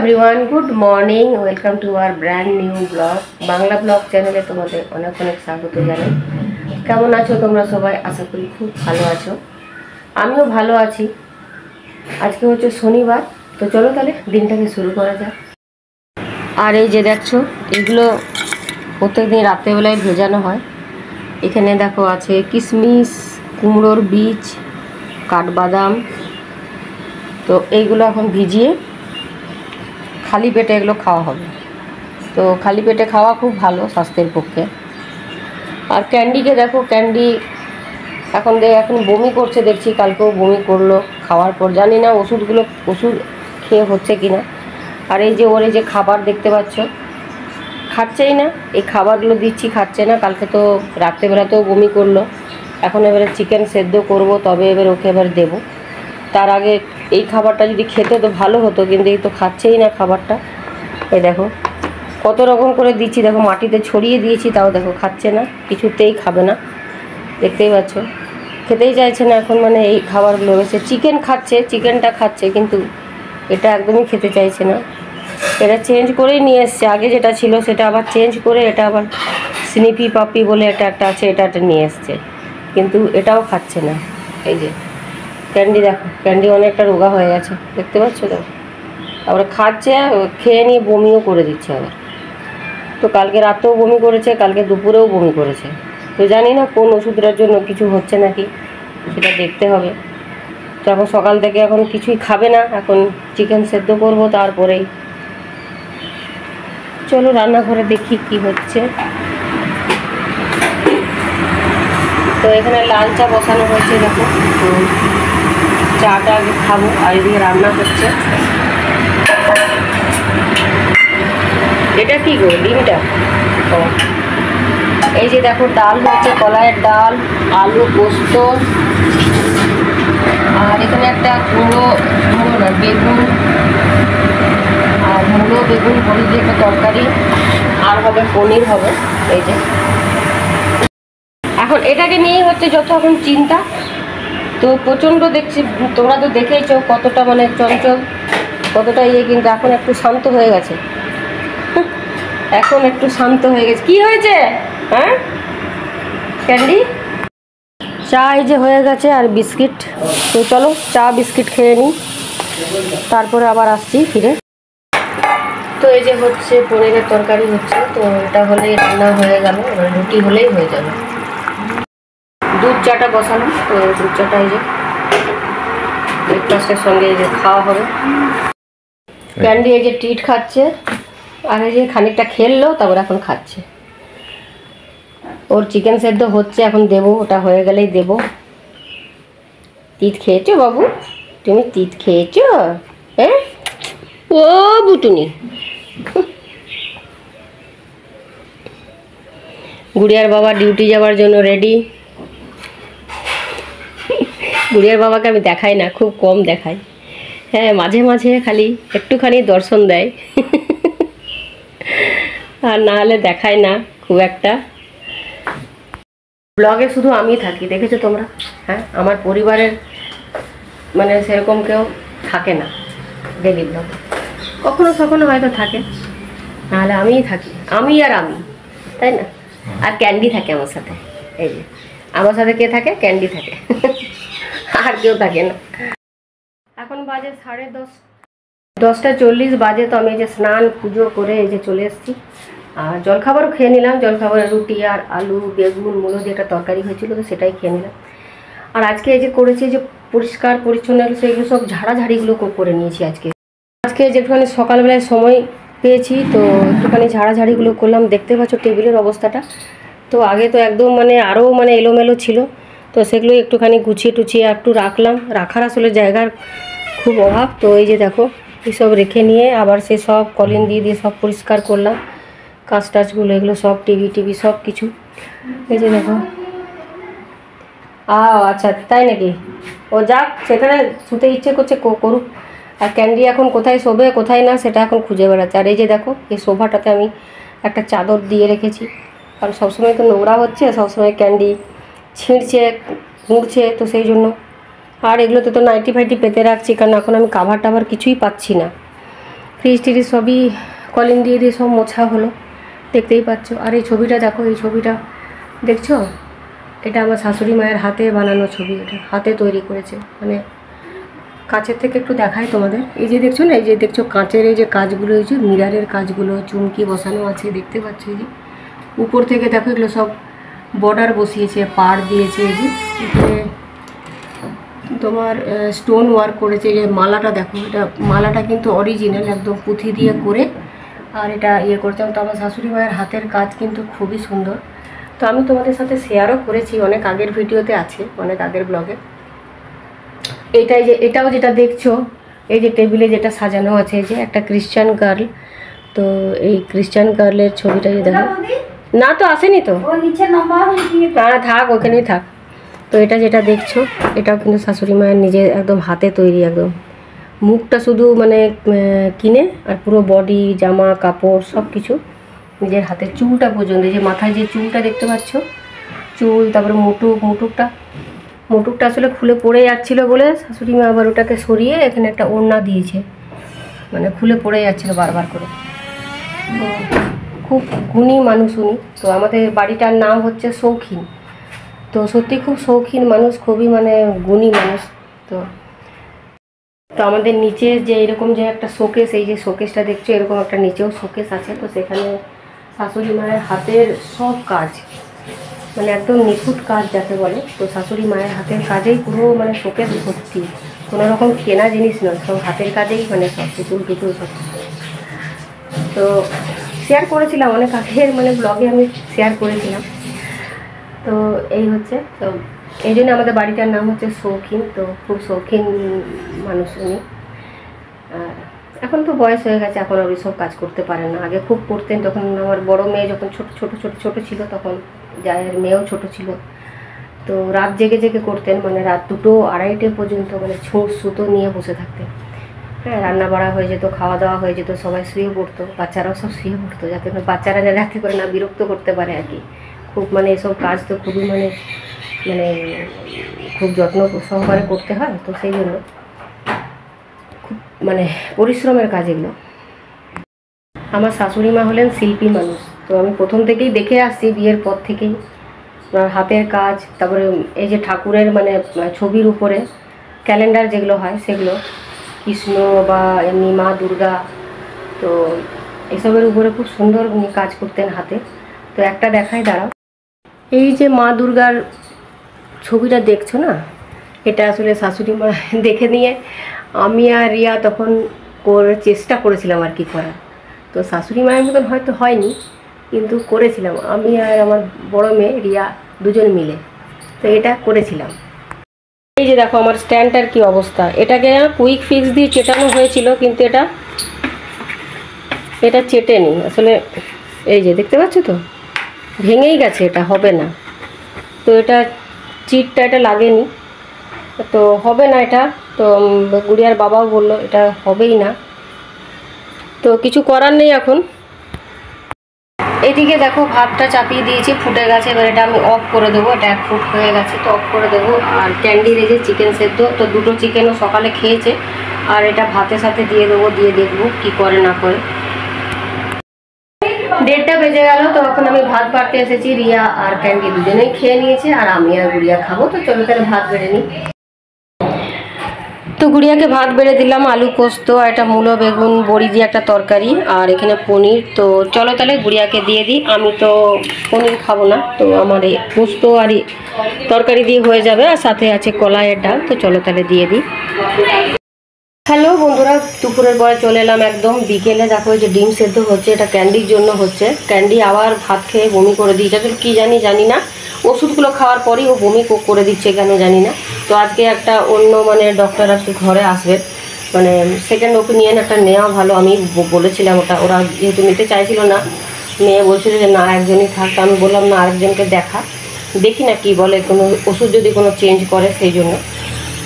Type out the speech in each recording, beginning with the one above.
Everyone, good morning. Welcome to our brand new blog, Bangla blog চ্যানেলে তোমাদের অনেক অনেক স্বাগত জানাই। কেমন আছো তোমরা সবাই? আশা করি খুব ভালো আছো, আমিও ভালো আছি। আজকে হচ্ছে শনিবার, তো চলো তাহলে দিনটাকে শুরু করা যাক। আর এই যে দেখছো, এগুলো প্রত্যেকদিন রাত্রেবেলায় ভেজানো হয়। এখানে দেখো আছে কিশমিশ, কুমড়োর বীজ, কাঠবাদাম। তো এইগুলো এখন ভিজিয়ে খালি পেটে এগুলো খাওয়া হবে। তো খালি পেটে খাওয়া খুব ভালো স্বাস্থ্যের পক্ষে। আর ক্যান্ডিকে দেখো, ক্যান্ডি এখন বমি করছে দেখছি, কালকেও বমি করলো খাওয়ার পর। জানি না ওষুধ খেয়ে হচ্ছে কি না। আর এই যে ওর এই যে খাবার দেখতে পাচ্ছ, খাচ্ছেই না। এই খাবারগুলো দিচ্ছি, খাচ্ছে না। কালকে তো রাত্রেবেলাতেও বমি করলো। এখন এবারে চিকেন সেদ্ধ করব, তবে এবার ওকে এবার দেবো। তার আগে এই খাবারটা যদি খেতে তো ভালো হতো, কিন্তু এই তো খাচ্ছেই না খাবারটা। এই দেখো কত রকম করে দিচ্ছি, দেখো মাটিতে ছড়িয়ে দিয়েছি, তাও দেখো খাচ্ছে না, কিছুতেই খাবে না। দেখতেই পাচ্ছ, খেতেই চাইছে না এখন। মানে এই খাবারগুলো এসে চিকেনটা খাচ্ছে, কিন্তু এটা একদমই খেতে চাইছে না। এটা চেঞ্জ করেই নিয়ে এসছে, আগে যেটা ছিল সেটা আবার চেঞ্জ করে এটা আবার স্নিপি পাপি বলে এটা একটা আছে, এটা নিয়ে এসছে, কিন্তু এটাও খাচ্ছে না। এই যে ক্যান্ডি দেখো, ক্যান্ডি অনেকটা রোগা হয়ে গেছে, দেখতে পাচ্ছ তো। তারপরে খাচ্ছে, খেয়ে নিয়ে বমিও করে দিচ্ছে আবার। তো কালকে রাতেও বমি করেছে, কালকে দুপুরেও বমি করেছে। তো জানি না কোন ওষুধটার জন্য কিছু হচ্ছে নাকি, সেটা দেখতে হবে। তো এখন সকাল থেকে এখন কিছুই খাবে না, এখন চিকেন সেদ্ধ করবো, তারপরেই চলো রান্নাঘরে দেখি কি হচ্ছে। তো এখানে লাল চা বসানো হয়েছে দেখো, চাটা আগে খাবো, আর এদিকে রান্না হচ্ছে। এটা কি গো, ডিমটা? ও, এই যে দেখো ডাল হচ্ছে, কলাইয়ের ডাল, আলু পোস্ত, আর এখানে একটা বেগুন আর বেগুন বড়ি দিয়ে একটা তরকারি, আর হবে পনির হবে। এই যে এখন এটাকে নিয়েই হচ্ছে যত এখন চিন্তা। তো প্রচণ্ড দেখছি, তোমরা তো দেখেইছো কতটা মানে চঞ্চল, কতটা কিন্তু এখন একটু শান্ত হয়ে গেছে। এখন একটু শান্ত হয়ে গেছে। কি হয়েছে হ্যাঁ ক্যান্ডি? চা এই যে হয়ে গেছে, আর বিস্কিট। তো চলো চা বিস্কিট খেয়ে নিই, তারপরে আবার আসছি ফিরে। তো এই যে হচ্ছে পনিরের তরকারি হচ্ছে, তো এটা হলেই রান্না হয়ে গেল, রুটি হলেই হয়ে যাবে। দুধ চাটা বসানো, তো দুধ চাটা এই যে ব্রেকফাস্টের সঙ্গে এই যে খাওয়া হবে। ক্যান্ডি এই যে ট্রিট খাচ্ছে, আর এই যে খানিকটা খেললো, তারপর এখন খাচ্ছে। ওর চিকেন সেদ্ধ হচ্ছে, এখন দেবো, ওটা হয়ে গেলেই দেবো। তিত খেয়েছো বাবু? তুমি তিত খেয়েছো? হ্যাঁ ও বুটুনি। গুড়িয়ার বাবা ডিউটি যাওয়ার জন্য রেডি। গুড়িয়ার বাবাকে আমি দেখাই না, খুব কম দেখাই। হ্যাঁ, মাঝে মাঝে খালি একটুখানি দর্শন দেয়, আর না হলে দেখায় না খুব একটা। ব্লগে শুধু আমি থাকি, দেখেছো তোমরা? হ্যাঁ, আমার পরিবারের মানে সেরকম কেউ থাকে না ডেলি ব্লগে। কখনো কখনো হয়তো থাকে, নাহলে আমিই থাকি, আমি, তাই না? আর ক্যান্ডি থাকে আমার সাথে। এই যে আমার সাথে কে থাকে? ক্যান্ডি থাকে, আর কেউ থাকে না। এখন বাজে 10:40 বাজে। তো আমি যে স্নান পুজো করে এই যে চলে এসেছি, আর জলখাবারও খেয়ে নিলাম। জলখাবারে রুটি আর আলু বেগুন মূলো দিয়ে একটা তরকারি হয়েছিল, তো সেটাই খেয়ে নিলাম। আর আজকে এই যে করেছি যে পরিষ্কার পরিচ্ছন্ন, সেগুলো সব ঝাড়াঝাড়িগুলো করে নিয়েছি আজকে যেখানে সকালবেলায় সময় পেয়েছি, তো একটুখানি ঝাড়াঝাড়িগুলো করলাম। দেখতে পাচ্ছ টেবিলের অবস্থাটা, তো আগে তো একদম মানে আরও মানে এলোমেলো ছিল, তো সেগুলো একটুখানি গুছিয়ে টুছিয়ে একটু রাখার আসলে জায়গার খুব অভাব। তো এই যে দেখো এসব রেখে নিয়ে আবার সে সব কলিন দিয়ে সব পরিষ্কার করলাম, কাঁচ টাচগুলো, এগুলো সব টিভি সব কিছু। এই যে দেখো, আচ্ছা তাই নাকি? ও যাক, সেখানে শুতে ইচ্ছে করছে করুক। আর ক্যান্ডি এখন কোথায় শোবে কোথায় না সেটা এখন খুঁজে বেড়াচ্ছে। আর এই যে দেখো, এই সোফাটাতে আমি একটা চাদর দিয়ে রেখেছি, কারণ সবসময় তো নোংরা হচ্ছে, সবসময় ক্যান্ডি ছিঁড়ছে মুড়ছে, তো সেই জন্য। আর এগুলোতে তো নাইটি ফাইটি পেতে রাখছি, কারণ এখন আমি কাভার টাভার কিছুই পাচ্ছি না। ফ্রিজ টিরিজ সবই কলিং দিয়ে সব মোছা হলো, দেখতেই পাচ্ছ। আর এই ছবিটা দেখো, এই ছবিটা দেখছো, এটা আমার শাশুড়ি মায়ের হাতে বানানো ছবি, এটা হাতে তৈরি করেছে। মানে কাছের থেকে একটু দেখাই তোমাদের। এই যে দেখছো না, এই যে দেখছো কাঁচের এই যে কাজগুলো, এই যে মিরারের কাজগুলো, চুমকি বসানো আছে, দেখতে পাচ্ছ। এই যে উপর থেকে দেখো এগুলো সব বর্ডার বসিয়েছে, পাড় দিয়েছে। এই যে তোমার স্টোন ওয়ার্ক করেছে। এই যে মালাটা দেখো, এটা মালাটা কিন্তু অরিজিনাল একদম পুঁথি দিয়ে করে, আর এটা ইয়ে করতাম। তো আমার শাশুড়ি মায়ের হাতের কাজ কিন্তু খুবই সুন্দর। তো আমি তোমাদের সাথে শেয়ারও করেছি, অনেক আগের ভিডিওতে আছে, অনেক আগের ব্লগে। এইটাই যে এটাও যেটা দেখছো, এই যে টেবিলে যেটা সাজানো আছে, এই যে একটা ক্রিশ্চান গার্ল। তো এই ক্রিশ্চান গার্লের ছবিটা যে দেখো, না তো আসেনি তো, না থাক ওখানেই থাক। তো এটা যেটা দেখছো, এটাও কিন্তু শাশুড়ি মায়ের নিজে একদম হাতে তৈরি, একদম মুখটা শুধু মানে কিনে, আর পুরো বডি, জামা কাপড় সব কিছু নিজের হাতে। চুলটা পর্যন্ত, যে মাথায় যে চুলটা দেখতে পাচ্ছ, চুল, তারপরে মুটুকটা আসলে খুলে পড়ে যাচ্ছিলো বলে শাশুড়ি মা আবার ওটাকে সরিয়ে এখানে একটা ওড়না দিয়েছে, মানে খুলে পড়ে যাচ্ছিলো বারবার করে। তো খুব গুণী মানুষ উনি। তো আমাদের বাড়িটার নাম হচ্ছে শৌখিন। তো সত্যি খুব শৌখিন মানুষ, খুবই মানে গুণী মানুষ। তো আমাদের নিচে যে এরকম যে একটা শোকেস, এই যে শোকেসটা দেখছো, এরকম একটা নিচেও শোকেস আছে। তো সেখানে শাশুড়ি মায়ের হাতের সব কাজ, মানে একদম নিখুঁত কাজ যাকে বলে। তো শাশুড়ি মায়ের হাতের কাজেই পুরো মানে শোকেস ভর্তি, কোনো রকম কেনা জিনিস নয়, সব হাতের কাজেই, মানে সব টুটুল সব। তো শেয়ার করেছিলাম অনেক আগের মানে ব্লগে, আমি শেয়ার করেছিলাম। তো এই হচ্ছে, তো এই জন্য আমাদের বাড়িটার নাম হচ্ছে শৌখিন। তো খুব শৌখিন মানুষ উনি। আর এখন তো বয়স হয়ে গেছে, এখন আর সব কাজ করতে পারেন না। আগে খুব করতেন, তখন আমার বড় মেয়ে যখন ছোট ছিল, তখন জায়ের মেয়েও ছোট ছিল। তো রাত জেগে করতেন, মানে রাত 2টো 2:30টে পর্যন্ত, মানে ছুঁচ সুতো নিয়ে বসে থাকতেন। হ্যাঁ, রান্না বাড়া হয়ে যেত, খাওয়া দাওয়া হয়ে যেত, সবাই শুয়ে পড়তো, বাচ্চারাও সব শুয়ে পড়তো, যাতে বাচ্চারা রাতে করে না বিরক্ত করতে পারে আর কি। খুব মানে এসব কাজ তো খুবই মানে খুব যত্ন সহকারে করতে হয়। তো সেই জন্য খুব মানে পরিশ্রমের কাজ এগুলো। আমার শাশুড়ি মা হলেন শিল্পী মানুষ। তো আমি প্রথম থেকেই দেখে আসছি, বিয়ের পর থেকেই হাতের কাজ। তারপরে এই যে ঠাকুরের মানে ছবির উপরে ক্যালেন্ডার যেগুলো হয়, সেগুলো কৃষ্ণ বা এমনি মা দুর্গা, তো এসবের উপরে খুব সুন্দর উনি কাজ করতেন হাতে। তো একটা দেখাই, দাঁড়াও। এই যে মা দুর্গার ছবিটা দেখছো না, এটা আসলে শাশুড়ি মা দেখে নিয়ে আমি আর রিয়া তখন চেষ্টা করেছিলাম আর কি করার। তো শাশুড়ি মায়ের মতন হয়তো হয়নি, কিন্তু করেছিলাম আমি আর আমার বড় মেয়ে রিয়া দুজন মিলে। তো এটা করেছিলাম। এই যে দেখো আমার স্ট্যান্ডটার কি অবস্থা, এটাকে কুইক ফিক্স দিয়ে চেটানো হয়েছিল, কিন্তু এটা চেটেনি আসলে। এই যে দেখতে পাচ্ছ তো, ভেঙেই গেছে, এটা হবে না। তো এটা চিটটা এটা লাগেনি, তো হবে না এটা। তো গুড়িয়ার বাবাও বললো এটা হবেই না, তো কিছু করার নেই এখন। এদিকে দেখো ভাতটা চাপিয়ে দিয়েছি, ফুটে গেছে। এবার এটা আমি অফ করে দেবো, এটা 1 ফুট হয়ে গেছে, তো অফ করে দেবো। আর ক্যান্ডির এই যে চিকেন সেদ্ধ, তো 2টো চিকেনও সকালে খেয়েছে, আর এটা ভাতের সাথে দিয়ে দেবো, দিয়ে দেখবো কি করে না করে। 1:30টা বেজে গেল। তো এখন আমি ভাত বাড়তে এসেছি, রিয়া আর ক্যান্ডি দুজনেই খেয়ে নিয়েছে, আর আমি আর গুড়িয়া খাবো। তো চলো তাহলে ভাত বেড়ে নিই। তো গুড়িয়াকে ভাত বেড়ে দিলাম, আলু পোস্ত, আর একটা মূলো বেগুন বড়ি দিয়ে একটা তরকারি, আর এখানে পনির। তো চলো তাহলে গুড়িয়াকে দিয়ে দিই, আমি তো পনির খাবো না, তো আমার এই পোস্ত আর তরকারি দিয়ে হয়ে যাবে, আর সাথে আছে কলাইয়ের ডাল। তো চলো তাহলে দিয়ে দিই। হ্যালো বন্ধুরা, দুপুরের পরে চলে এলাম একদম বিকেলে। দেখো যে ডিম সেদ্ধ হচ্ছে, এটা ক্যান্ডির জন্য হচ্ছে। ক্যান্ডি আবার ভাত খেয়ে বমি করে দিয়েছে, তো কী জানি না, ওষুধগুলো খাওয়ার পরেই ও বমি করে দিচ্ছে কেন জানি না। তো আজকে একটা অন্য মানে ডক্টর আর কি ঘরে আসবে, মানে সেকেন্ড ওপিনিয়ন একটা নেওয়া ভালো। আমি বলেছিলাম ওরা যেহেতু নিতে চাইছিল না, মেয়ে বলছিল যে না একজনই থাক। আমি বললাম না, আরেকজনকে দেখি না কি বলে, কোনো ওষুধ যদি কোনো চেঞ্জ করে সেই জন্য।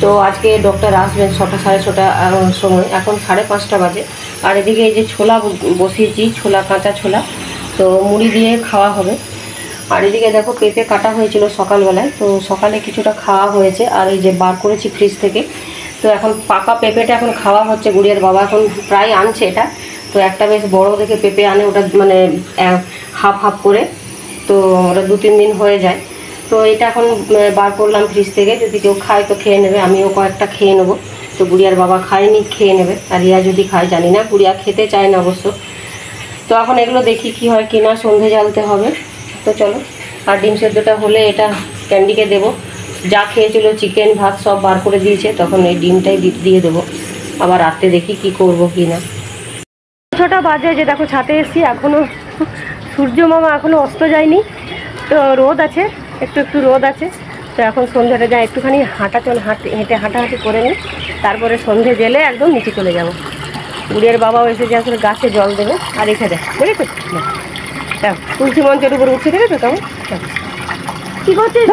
তো আজকে ডক্টর আসবেন 6টা 6:30 সময়, এখন 5:30 বাজে। আর এদিকে এই যে ছোলা বসিয়েছি, কাঁচা ছোলা, তো মুড়ি দিয়ে খাওয়া হবে। আর এদিকে দেখো পেঁপে কাটা হয়েছিল সকালবেলায়, তো সকালে কিছুটা খাওয়া হয়েছে। আর এই যে বার করেছি ফ্রিজ থেকে, তো এখন পাকা পেঁপেটা এখন খাওয়া হচ্ছে, গুড়িয়ার বাবা এখন প্রায় আনছে এটা। তো একটা বেশ বড় দেখে পেঁপে আনে, ওটা মানে হাফ হাফ করে, তো ওটা 2-3 দিন হয়ে যায়। তো এটা এখন বার করলাম ফ্রিজ থেকে, যদি কেউ খায় তো খেয়ে নেবে, আমিও কয়েকটা খেয়ে নেবো। তো গুড়িয়ার বাবা খায়নি, খেয়ে নেবে। আর রিয়া যদি খায় জানি না, গুড়িয়া খেতে চায় না অবশ্য। তো এখন এগুলো দেখি কি হয় কি না, সন্ধে জ্বালতে হবে। তো চলো, আর ডিম সেদ্ধটা হলে এটা ক্যান্ডিকে দেবো। যা খেয়েছিল চিকেন ভাত সব বার করে দিয়েছে, তখন এই ডিমটাই দিয়ে দেবো। আবার রাতে দেখি কি করব কি না। 6টা বাজে, যে দেখো ছাতে এসেছি, এখনও সূর্য মামা এখনও অস্ত যায়নি। তো রোদ আছে, একটু একটু রোদ আছে। তো এখন সন্ধ্যাটা যায়, একটুখানি হেঁটে হাঁটাহাঁটি করে নিই, তারপরে সন্ধে গেলে একদম নিচে চলে যাব। গুড়িয়ার বাবাও এসেছে, আসলে গাছে জল দেবে। আর রেখে দেয়, দেখেছো না, তুলসী মঞ্চের উপরে উঠছে, দেখেছো কেমন? কী করছিস,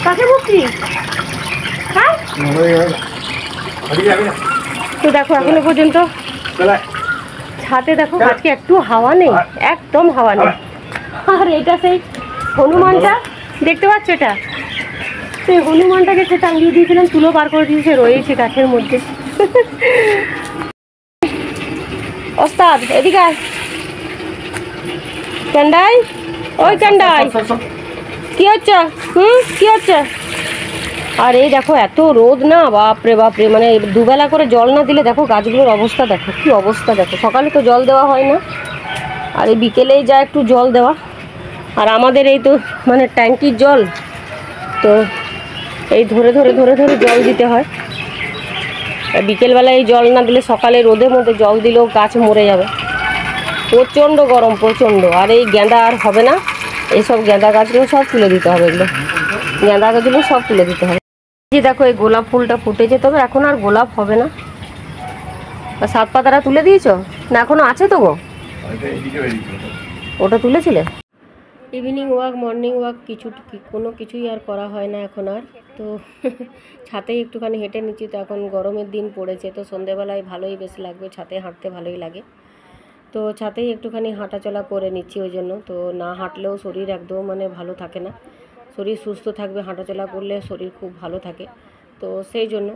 কাকে বকছিস? হ্যাঁ, তো দেখো এখনো পর্যন্ত ছাদে দেখো আজকে একটু হাওয়া নেই, একদম হাওয়া নেই। আর এটা সেই হনুমানটা দেখতে পাচ্ছ, এটা সেই হনুমানটাকে সে টাঙিয়ে দিয়েছিলাম, তুলো বার করে দিয়েছে, রয়েছে গাছের মধ্যে। ওস্তাদ এদিকে আয়, ক্যান্ডাই, ওই ক্যান্ডাই, কি হচ্ছে? কি হচ্ছে? আর এই দেখো এত রোদ না, বাপরে বাপরে, মানে দুবেলা করে জল না দিলে দেখো গাছগুলোর অবস্থা দেখো, কি অবস্থা দেখো। সকালে তো জল দেওয়া হয় না, আর এই বিকেলেই যা একটু জল দেওয়া। আর আমাদের এই তো মানে ট্যাঙ্কির জল, তো এই ধরে ধরে ধরে ধরে জল দিতে হয়। বিকেলবেলায় এই জল না দিলে সকালে রোদের মধ্যে জল দিলেও গাছ মরে যাবে। প্রচণ্ড গরম, প্রচণ্ড। আর এই গেঁদা আর হবে না, এইসব গেঁদা গাছগুলো সব তুলে দিতে হবে, এগুলো গেঁদা গাছগুলো সব তুলে দিতে হবে। যে দেখো এই গোলাপ ফুলটা ফুটেছে, তবে এখন আর গোলাপ হবে না। সাত পাতাটা তুলে দিয়েছো না, এখনো আছে তো গো? ওটা তুলেছিলে? ইভিনিং ওয়াক, মর্নিং ওয়াক কোনো কিছুই আর করা হয় না এখন আর। তো ছাতেই একটুখানি হেঁটে নিচ্ছি। তো এখন গরমের দিন পড়েছে, তো সন্ধেবেলায় ভালোই বেশ লাগবে, ছাতে হাঁটতে ভালোই লাগে। তো ছাতেই একটুখানি হাঁটাচলা করে নিচ্ছি ওই জন্য। তো না হাঁটলেও শরীর একদম মানে ভালো থাকে না, শরীর সুস্থ থাকবে, হাঁটাচলা করলে শরীর খুব ভালো থাকে। তো সেই জন্য,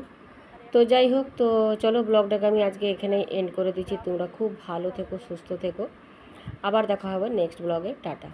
তো যাই হোক, তো চলো ব্লগটাকে আমি আজকে এখানে এন্ড করে দিচ্ছি। তোমরা খুব ভালো থেকো, সুস্থ থেকো, আবার দেখা হবে নেক্সট ব্লগে। টাটা।